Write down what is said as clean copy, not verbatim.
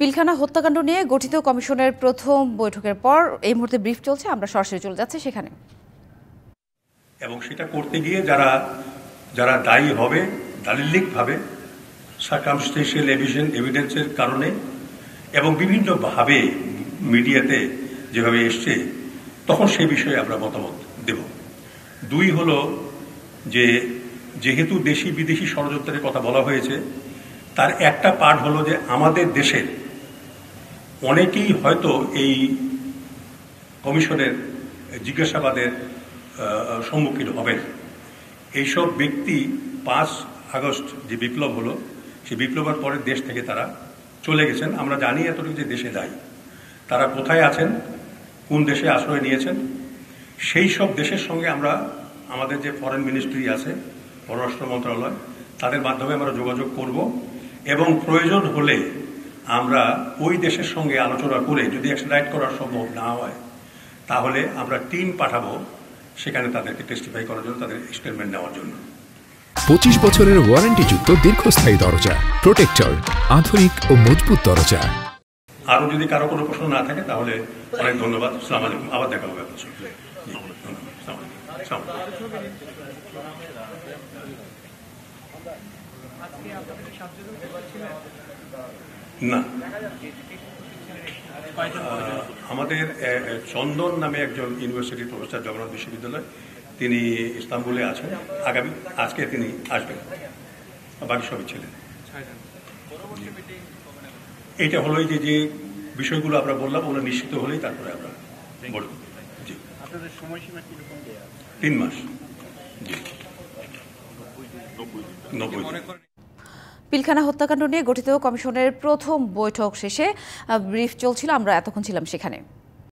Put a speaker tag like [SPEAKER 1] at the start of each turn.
[SPEAKER 1] পিলখানা হত্যাকাণ্ড নিয়ে গঠিত কমিশনের প্রথম বৈঠকের পর এই মুহূর্তে ব্রিফ চলছে, আমরা সরাসরি চলে যাচ্ছি সেখানে।
[SPEAKER 2] এবং সেটা করতে গিয়ে যারা দায়ী হবে দালিলিকভাবে সার্কামস্টেন্সিয়াল এভিডেন্সের কারণে এবং বিভিন্নভাবে মিডিয়াতে যেভাবে এসছে, তখন সে বিষয়ে আমরা মতামত দেব। দুই হলো যে যেহেতু দেশি বিদেশি ষড়যন্ত্রের কথা বলা হয়েছে, তার একটা পার্ট হলো যে আমাদের দেশের অনেকেই হয়তো এই কমিশনের জিজ্ঞাসাবাদের সম্মুখীন হবেন। এইসব ব্যক্তি 5 আগস্ট যে বিপ্লব হলো, সেই বিপ্লবের পরে দেশ থেকে তারা চলে গেছেন। আমরা জানি এতটুকু যে দেশে দায়ী, তারা কোথায় আছেন, কোন দেশে আশ্রয় নিয়েছেন, সেই সব দেশের সঙ্গে আমরা আমাদের যে ফরেন মিনিস্ট্রি আছে, পররাষ্ট্র মন্ত্রণালয়, তাদের মাধ্যমে আমরা যোগাযোগ করব এবং প্রয়োজন হলে আমরা ওই দেশের সঙ্গে আলোচনা করে যদি এক্সট্রাডিট করা সম্ভব না হয়, তাহলে আমরা টিম পাঠাবো সেখানে তাদেরকে টেস্টিফাই করার জন্য, তাদের স্টেটমেন্ট নেওয়ার জন্য।
[SPEAKER 3] 25 বছরের ওয়ারেন্টিযুক্ত দীর্ঘস্থায়ী দরজা প্রোটেক্টর, আধুনিক ও মজবুত দরজা।
[SPEAKER 2] আরো যদি কারো কোনো প্রশ্ন না থাকে তাহলে অনেক ধন্যবাদ। আসসালামু আলাইকুম, আবার দেখা হবে। না, আমাদের চন্দন নামে একজন ইউনিভার্সিটির প্রফেসর, জগন্নাথ বিশ্ববিদ্যালয়, তিনি ইস্তাম্বুলে আছেন। আজকে তিনি আসবেন, বাকি সবই ছিলেন। এইটা হলো যে বিষয়গুলো আমরা বললাম, ওগুলো নিশ্চিত হলেই তারপরে আমরা বলব। জি, 3 মাস। জি, 90।
[SPEAKER 1] পিলখানা হত্যাকাণ্ড নিয়ে গঠিত কমিশনের প্রথম বৈঠক শেষে ব্রিফ চলছিল, আমরা এতক্ষণ ছিলাম সেখানে।